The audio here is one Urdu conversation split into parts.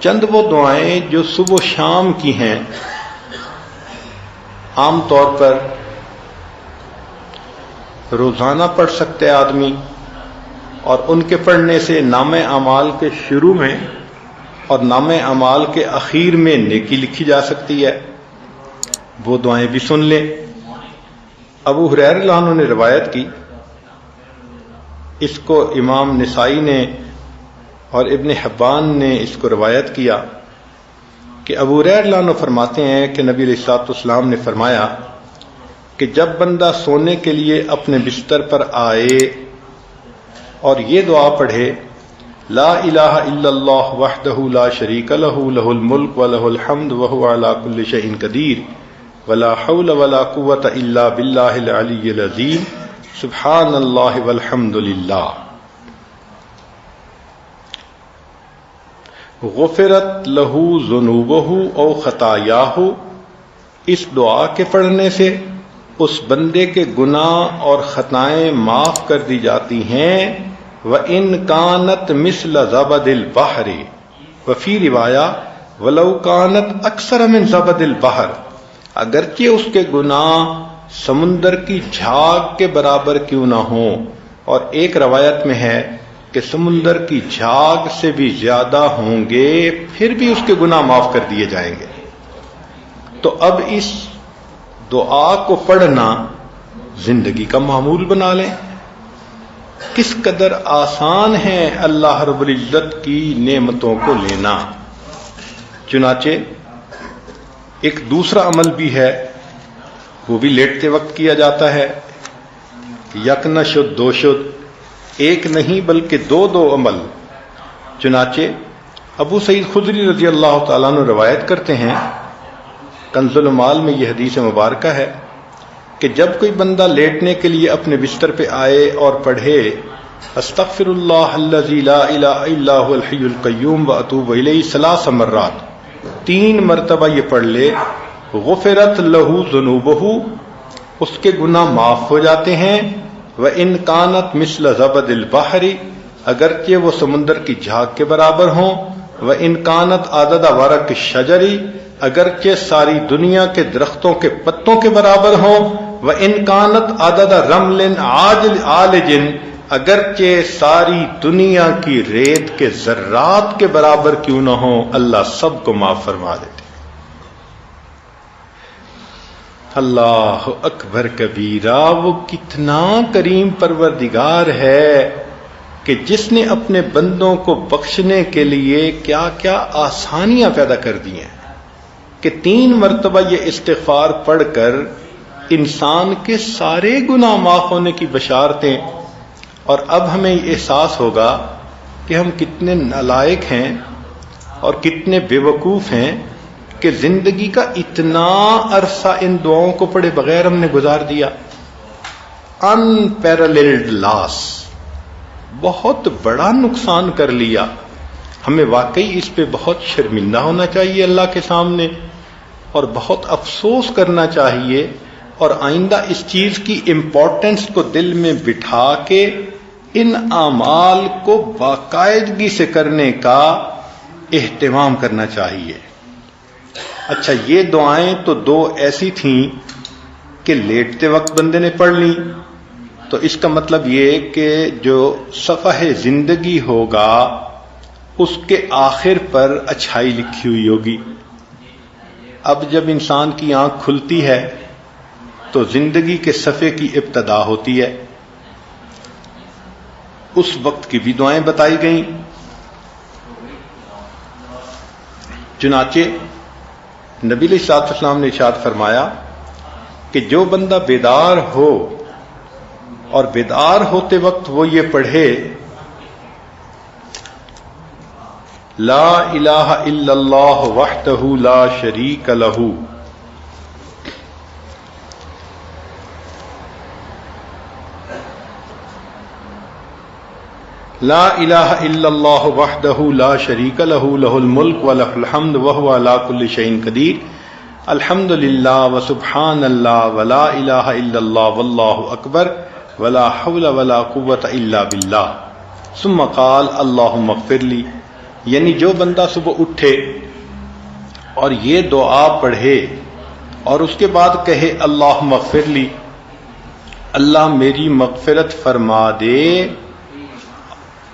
چند وہ دعائیں جو صبح و شام کی ہیں، عام طور پر روزانہ پڑھ سکتے آدمی، اور ان کے پڑھنے سے نام اعمال کے شروع میں اور نام اعمال کے اخیر میں نیکی لکھی جا سکتی ہے۔ وہ دعائیں بھی سن لیں۔ ابو ہریرہ رضی اللہ عنہ نے روایت کی، اس کو امام نسائی نے اور ابن حبان نے اس کو روایت کیا کہ ابو ہریرہ رضی اللہ عنہ فرماتے ہیں کہ نبی علیہ الصلوۃ والسلام نے فرمایا کہ جب بندہ سونے کے لیے اپنے بستر پر آئے اور یہ دعا پڑھے، لا الہ الا اللہ وحدہ لا شریک لہ لہ الملک ولہ الحمد وہو علی کل شیء قدیر ولا حول ولا قوۃ الا باللہ العلی العظیم سبحان اللہ والحمد للہ، غفرت لہ ذنوبہ او خطایاہ، اس دعا کے پڑھنے سے اس بندے کے گناہ اور خطائیں معاف کر دی جاتی ہیں۔ وَإِن كَانَتْ مِثْلَ زَبَدِ الْبَحْرِ، وفی روایہ وَلَوْ كَانَتْ أَكْثَرَ مِنْ زَبَدِ الْبَحْرِ، اگرچہ اس کے گناہ سمندر کی جھاگ کے برابر کیوں نہ ہوں، اور ایک روایت میں ہے کہ سمندر کی جھاگ سے بھی زیادہ ہوں گے، پھر بھی اس کے گناہ معاف کر دیے جائیں گے۔ تو اب اس دعا کو پڑھنا زندگی کا معمول بنا لیں۔ کس قدر آسان ہے اللہ رب العزت کی نعمتوں کو لینا۔ چنانچہ ایک دوسرا عمل بھی ہے، وہ بھی لیٹتے وقت کیا جاتا ہے۔ یک نہ شد دو شد، ایک نہیں بلکہ دو عمل۔ چنانچہ ابو سعید خدری رضی اللہ تعالیٰ عنہ روایت کرتے ہیں، کنز المال میں یہ حدیث مبارکہ ہے کہ جب کوئی بندہ لیٹنے کے لیے اپنے بستر پہ آئے اور پڑھے استغفر اللہ الذی لا الہ الا هو الحی القیوم واتوب الیہ 3 مرات، 3 مرتبہ یہ پڑھ لے، غفرت لہ ذنوبہ، اس کے گناہ معاف ہو جاتے ہیں۔ وَإِن كَانَتْ مِثْلَ زَبَدِ الْبَحْرِ، اگرچہ وہ سمندر کی جھاگ کے برابر ہوں۔ وَإِن كَانَتْ عَدَدَ وَرَقِ الشَّجَرِ، اگرچہ ساری دنیا کے درختوں کے پتوں کے برابر ہوں۔ وَإِن كَانَتْ عَدَدَ رَمْلٍ عَالِجٍ، اگرچہ ساری دنیا کی ریت کے ذرات کے برابر کیوں نہ ہوں، اللہ سب کو معاف فرما دیتے۔ اللہ اکبر کبیرہ، وہ کتنا کریم پروردگار ہے کہ جس نے اپنے بندوں کو بخشنے کے لیے کیا کیا آسانیاں پیدا کر دی ہیں کہ 3 مرتبہ یہ استغفار پڑھ کر انسان کے سارے گناہ معاف ہونے کی بشارتیں۔ اور اب ہمیں یہ احساس ہوگا کہ ہم کتنے نالائق ہیں اور کتنے بے وقوف ہیں کہ زندگی کا اتنا عرصہ ان دعاؤں کو پڑھے بغیر ہم نے گزار دیا۔ ان پیراللڈ لاس، بہت بڑا نقصان کر لیا۔ ہمیں واقعی اس پہ بہت شرمندہ ہونا چاہیے اللہ کے سامنے، اور بہت افسوس کرنا چاہیے، اور آئندہ اس چیز کی امپورٹنس کو دل میں بٹھا کے ان اعمال کو باقاعدگی سے کرنے کا اہتمام کرنا چاہیے۔ اچھا، یہ دعائیں تو 2 ایسی تھیں کہ لیٹتے وقت بندے نے پڑھ لی، تو اس کا مطلب یہ کہ جو صفحہ زندگی ہوگا اس کے آخر پر اچھائی لکھی ہوئی ہوگی۔ اب جب انسان کی آنکھ کھلتی ہے تو زندگی کے صفحے کی ابتدا ہوتی ہے، اس وقت کی بھی دعائیں بتائی گئیں۔ چنانچہ نبی علیہ الصلوۃ والسلام نے ارشاد فرمایا کہ جو بندہ بیدار ہو اور بیدار ہوتے وقت وہ یہ پڑھے، لا الہ الا اللہ وحدہ لا شریک لہ، لا الہ الا اللہ وحدہ لا شریک لہ لہ الملک ولہ الحمد وہو علی کل شیء قدیر، الحمد للہ وسبحان اللہ ولا الہ الا اللہ واللہ اکبر ولا حول ولا قوۃ الا باللہ، ثم قال اللہم اغفر لی یعنی جو بندہ صبح اٹھے اور یہ دعا پڑھے اور اس کے بعد کہے اللہم اغفر لی، اللہ میری مغفرت فرما دے،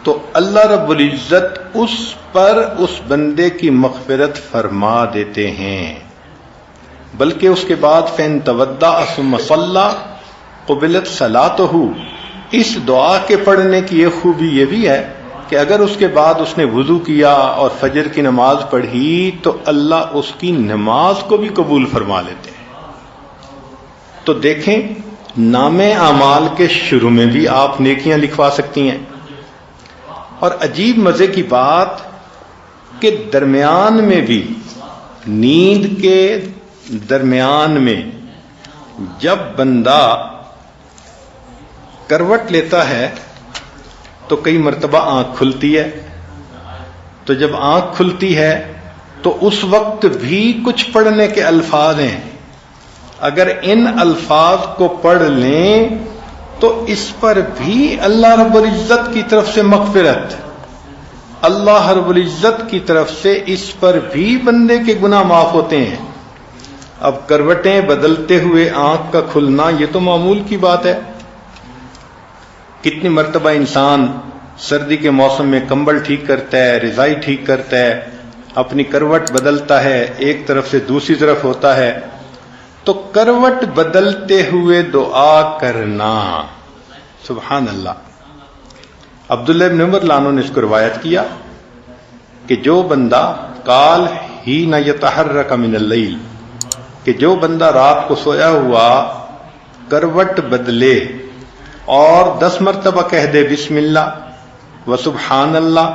تو اللہ رب العزت اس پر اس بندے کی مغفرت فرما دیتے ہیں۔ بلکہ اس کے بعد فَإِن تَوَضَّأَ ثُمَّ صَلَّى قُبِلَتْ صَلَاتُهُ، اس دعا کے پڑھنے کی ایک خوبی یہ بھی ہے کہ اگر اس کے بعد اس نے وضو کیا اور فجر کی نماز پڑھی تو اللہ اس کی نماز کو بھی قبول فرما لیتے ہیں۔ تو دیکھیں، نام اعمال کے شروع میں بھی آپ نیکیاں لکھوا سکتی ہیں، اور عجیب مزے کی بات کہ درمیان میں بھی، نیند کے درمیان میں جب بندہ کروٹ لیتا ہے تو کئی مرتبہ آنکھ کھلتی ہے، تو جب آنکھ کھلتی ہے تو اس وقت بھی کچھ پڑھنے کے الفاظ ہیں، اگر ان الفاظ کو پڑھ لیں تو اس پر بھی اللہ رب العزت کی طرف سے مغفرت، اللہ رب العزت کی طرف سے اس پر بھی بندے کے گناہ معاف ہوتے ہیں۔ اب کروٹیں بدلتے ہوئے آنکھ کا کھلنا یہ تو معمول کی بات ہے، کتنی مرتبہ انسان سردی کے موسم میں کمبل ٹھیک کرتا ہے، رضائی ٹھیک کرتا ہے، اپنی کروٹ بدلتا ہے، ایک طرف سے دوسری طرف ہوتا ہے، تو کروٹ بدلتے ہوئے دعا کرنا، سبحان اللہ۔ عبداللہ بن عمر رضی اللہ عنہ نے اس کو روایت کیا کہ جو بندہ قال ہی نہ یتحرک من اللیل، کہ جو بندہ رات کو سویا ہوا کروٹ بدلے اور 10 مرتبہ کہہ دے بسم اللہ و سبحان اللہ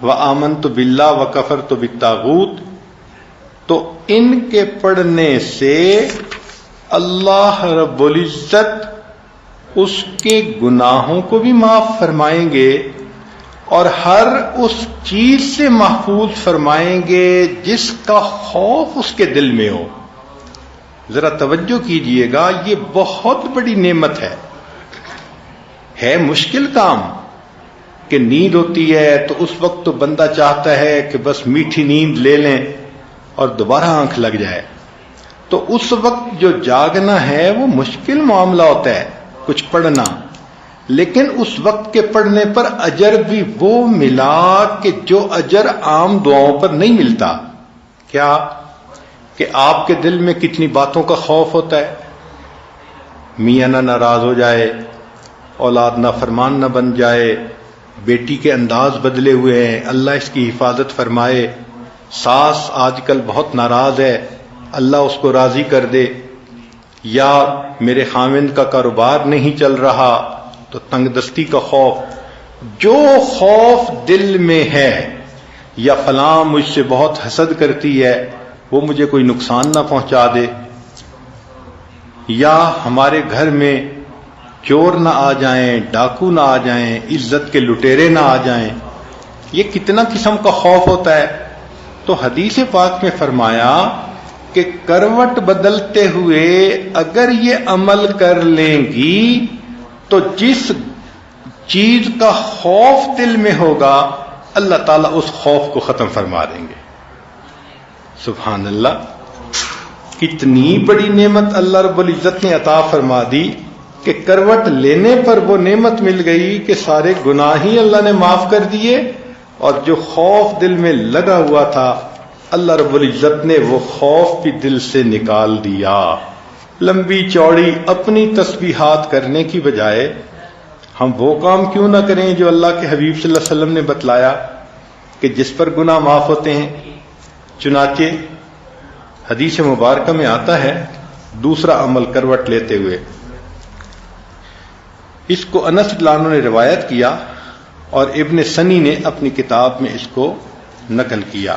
و آمنت باللہ و کفرت بالطاغوت، تو ان کے پڑھنے سے اللہ رب العزت اس کے گناہوں کو بھی معاف فرمائیں گے اور ہر اس چیز سے محفوظ فرمائیں گے جس کا خوف اس کے دل میں ہو۔ ذرا توجہ کیجئے گا، یہ بہت بڑی نعمت ہے مشکل کام کہ نیند ہوتی ہے تو اس وقت تو بندہ چاہتا ہے کہ بس میٹھی نیند لے لیں اور دوبارہ آنکھ لگ جائے، تو اس وقت جو جاگنا ہے وہ مشکل معاملہ ہوتا ہے کچھ پڑھنا، لیکن اس وقت کے پڑھنے پر اجر بھی وہ ملا کہ جو اجر عام دعاؤں پر نہیں ملتا۔ کیا کہ آپ کے دل میں کتنی باتوں کا خوف ہوتا ہے، میاں نہ ناراض ہو جائے، اولاد نہ فرمان نہ بن جائے، بیٹی کے انداز بدلے ہوئے ہیں، اللہ اس کی حفاظت فرمائے، ساس آج کل بہت ناراض ہے، اللہ اس کو راضی کر دے، یا میرے خاوند کا کاروبار نہیں چل رہا تو تنگ دستی کا خوف، جو خوف دل میں ہے، یا فلاں مجھ سے بہت حسد کرتی ہے وہ مجھے کوئی نقصان نہ پہنچا دے، یا ہمارے گھر میں چور نہ آ جائیں، ڈاکو نہ آ جائیں، عزت کے لٹیرے نہ آ جائیں، یہ کتنا قسم کا خوف ہوتا ہے۔ تو حدیث پاک میں فرمایا کہ کروٹ بدلتے ہوئے اگر یہ عمل کر لیں گی تو جس چیز کا خوف دل میں ہوگا اللہ تعالیٰ اس خوف کو ختم فرما دیں گے۔ سبحان اللہ، کتنی بڑی نعمت اللہ رب العزت نے عطا فرما دی کہ کروٹ لینے پر وہ نعمت مل گئی کہ سارے گناہ ہی اللہ نے معاف کر دیے، اور جو خوف دل میں لگا ہوا تھا اللہ رب العزت نے وہ خوف بھی دل سے نکال دیا۔ لمبی چوڑی اپنی تسبیحات کرنے کی بجائے ہم وہ کام کیوں نہ کریں جو اللہ کے حبیب صلی اللہ علیہ وسلم نے بتلایا کہ جس پر گناہ معاف ہوتے ہیں۔ چنانچہ حدیث مبارکہ میں آتا ہے دوسرا عمل کروٹ لیتے ہوئے، اس کو انس رضی اللہ عنہ نے روایت کیا اور ابن سنی نے اپنی کتاب میں اس کو نقل کیا۔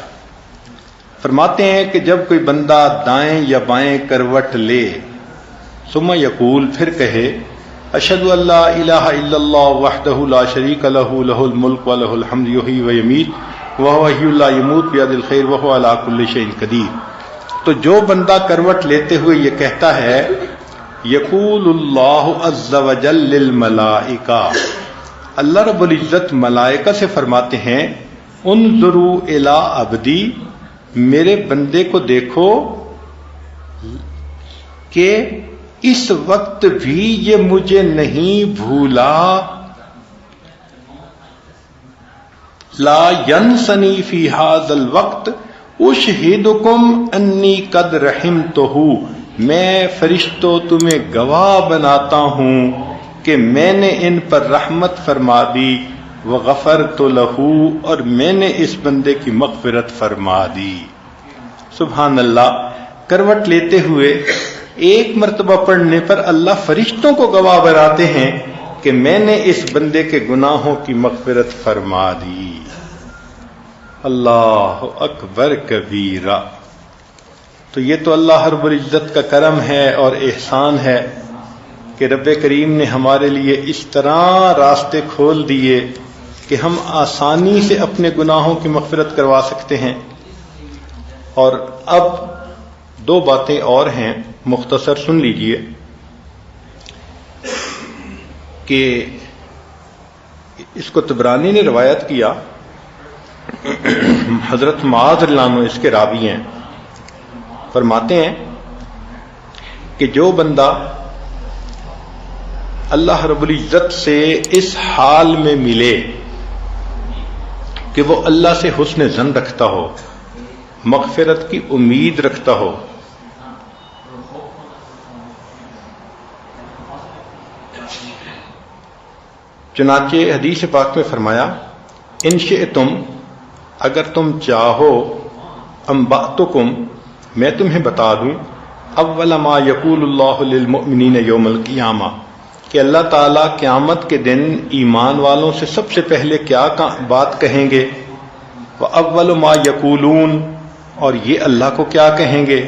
فرماتے ہیں کہ جب کوئی بندہ دائیں یا بائیں کروٹ لے، ثم یقول، پھر کہے اشہد ان لا الہ الا اللہ وحدہ لا شریک لہ لہ الملک ولہ الحمد یحیی ویمیت وہو حی لا یموت بیدہ الخیر وہو علی کل شیء قدیر، تو جو بندہ کروٹ لیتے ہوئے یہ کہتا ہے یقول اللہ عز وجل للملائکہ، اللہ رب العزت ملائکہ سے فرماتے ہیں انظروا الی عبدی، میرے بندے کو دیکھو کہ اس وقت بھی یہ مجھے نہیں بھولا، لا ینسنی فی ھذا الوقت اشہدکم انی قد رحمتہ، میں فرشتوں تمہیں گواہ بناتا ہوں کہ میں نے ان پر رحمت فرما دی، وغفرت لہ، اور میں نے اس بندے کی مغفرت فرما دی۔ سبحان اللہ، کروٹ لیتے ہوئے ایک مرتبہ پڑھنے پر اللہ فرشتوں کو گواہ بناتے ہیں کہ میں نے اس بندے کے گناہوں کی مغفرت فرما دی۔ اللہ اکبر کبیرہ۔ تو یہ تو اللہ رب العزت کا کرم ہے اور احسان ہے کہ رب کریم نے ہمارے لیے اس طرح راستے کھول دیے کہ ہم آسانی سے اپنے گناہوں کی مغفرت کروا سکتے ہیں۔ اور اب دو باتیں اور ہیں، مختصر سن لیجئے کہ اس کو طبرانی نے روایت کیا، حضرت معاذ رضی اللہ عنہ اس کے راوی ہیں، فرماتے ہیں کہ جو بندہ اللہ رب العزت سے اس حال میں ملے کہ وہ اللہ سے حسن ظن رکھتا ہو، مغفرت کی امید رکھتا ہو، چنانچہ حدیث پاک میں فرمایا ان شئتم، اگر تم چاہو، انبأتکم، میں تمہیں بتا دوں، اول ما یقول اللہ للمؤمنین یوم القیامہ، کہ اللہ تعالیٰ قیامت کے دن ایمان والوں سے سب سے پہلے کیا بات کہیں گے، وَأَوَّلُ مَا يَقُولُونَ، اور یہ اللہ کو کیا کہیں گے،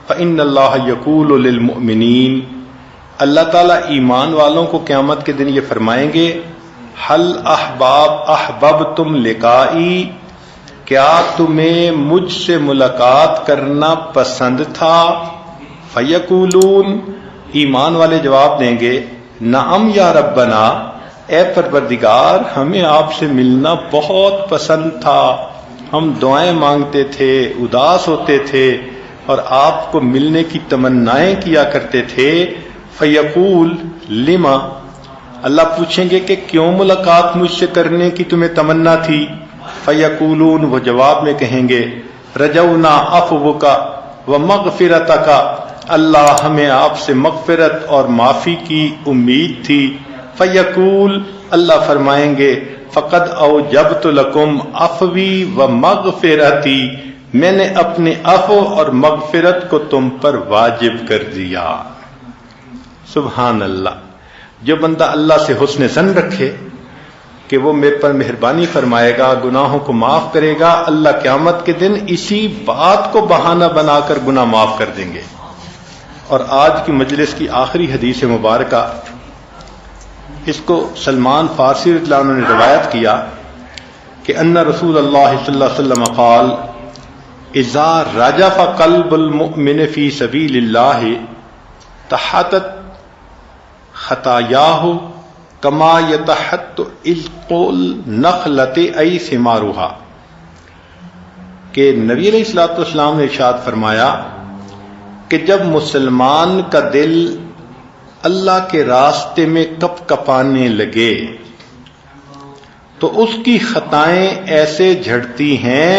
فَإِنَّ اللَّهَ يَقُولُ لِلْمُؤْمِنِينَ، اللہ تعالیٰ ایمان والوں کو قیامت کے دن یہ فرمائیں گے، حَلْ أَحْبَبْتُمْ لِقَائِي، کیا تمہیں مجھ سے ملاقات کرنا پسند تھا، فَيَقُولُونَ، ایمان والے جواب دیں گے، نعم یا ربنا، اے پروردگار ہمیں آپ سے ملنا بہت پسند تھا، ہم دعائیں مانگتے تھے، اداس ہوتے تھے اور آپ کو ملنے کی تمنائیں کیا کرتے تھے۔ فیقول لما، اللہ پوچھیں گے کہ کیوں ملاقات مجھ سے کرنے کی تمہیں تمنا تھی، فیقولون، وہ جواب میں کہیں گے، رجونا عفوک ومغفرتک، اللہ ہمیں آپ سے مغفرت اور معافی کی امید تھی۔ فیقول، اللہ فرمائیں گے، فقد اوجبت لکم عفوی ومغفرتی، میں نے اپنے عفو اور مغفرت کو تم پر واجب کر دیا۔ سبحان اللہ۔ جو بندہ اللہ سے حسن ظن رکھے کہ وہ میرے پر مہربانی فرمائے گا، گناہوں کو معاف کرے گا، اللہ قیامت کے دن اسی بات کو بہانہ بنا کر گناہ معاف کر دیں گے۔ اور آج کی مجلس کی آخری حدیث مبارکہ، اس کو سلمان فارسی رضی اللہ عنہ نے روایت کیا کہ ان رسول اللہ صلی اللہ علیہ وسلم قال اذا رجف قلب المؤمن فی سبیل اللہ تحطت خطایاہ کما یتحط عذق النخلۃ ای ثمارها، کہ نبی علیہ الصلوۃ والسلام نے ارشاد فرمایا کہ جب مسلمان کا دل اللہ کے راستے میں کپ کپانے لگے تو اس کی خطائیں ایسے جھڑتی ہیں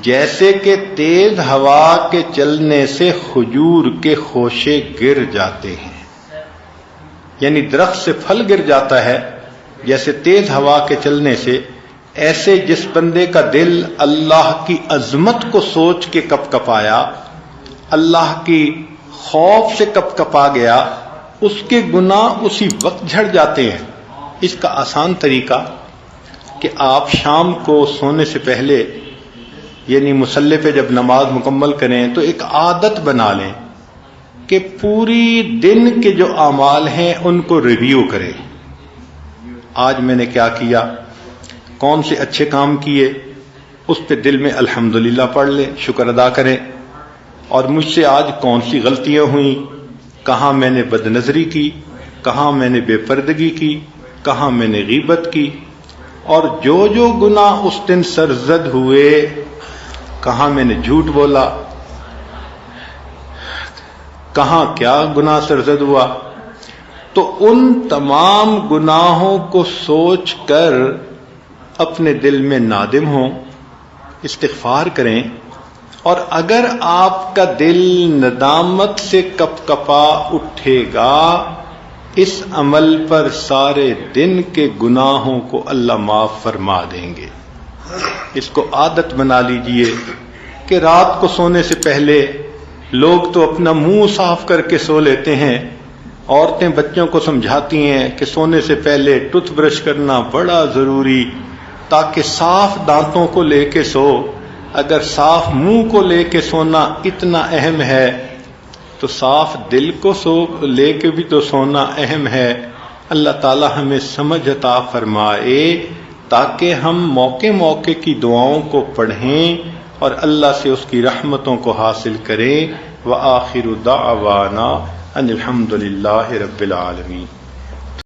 جیسے کہ تیز ہوا کے چلنے سے کھجور کے خوشے گر جاتے ہیں، یعنی درخت سے پھل گر جاتا ہے جیسے تیز ہوا کے چلنے سے، ایسے جس بندے کا دل اللہ کی عظمت کو سوچ کے کپ کپایا، اللہ کی خوف سے کپ کپا گیا، اس کے گناہ اسی وقت جھڑ جاتے ہیں۔ اس کا آسان طریقہ کہ آپ شام کو سونے سے پہلے، یعنی مصلی پہ جب نماز مکمل کریں تو ایک عادت بنا لیں کہ پوری دن کے جو اعمال ہیں ان کو ریویو کریں۔ آج میں نے کیا کیا، کون سے اچھے کام کیے، اس پہ دل میں الحمدللہ پڑھ لیں، شکر ادا کریں، اور مجھ سے آج کون سی غلطیاں ہوئیں، کہاں میں نے بد نظری کی، کہاں میں نے بے پردگی کی، کہاں میں نے غیبت کی، اور جو جو گناہ اس دن سرزد ہوئے، کہاں میں نے جھوٹ بولا، کہاں کیا گناہ سرزد ہوا، تو ان تمام گناہوں کو سوچ کر اپنے دل میں نادم ہوں، استغفار کریں، اور اگر آپ کا دل ندامت سے کپ کپا اٹھے گا، اس عمل پر سارے دن کے گناہوں کو اللہ معاف فرما دیں گے۔ اس کو عادت بنا لیجئے کہ رات کو سونے سے پہلے لوگ تو اپنا منہ صاف کر کے سو لیتے ہیں، عورتیں بچوں کو سمجھاتی ہیں کہ سونے سے پہلے ٹوتھ برش کرنا بڑا ضروری، تاکہ صاف دانتوں کو لے کے سو۔ اگر صاف منہ کو لے کے سونا اتنا اہم ہے تو صاف دل کو لے کے بھی تو سونا اہم ہے۔ اللہ تعالی ہمیں سمجھ عطا فرمائے تاکہ ہم موقع موقع کی دعاؤں کو پڑھیں اور اللہ سے اس کی رحمتوں کو حاصل کریں۔ وآخر دعوانا ان الحمد للہ رب العالمین۔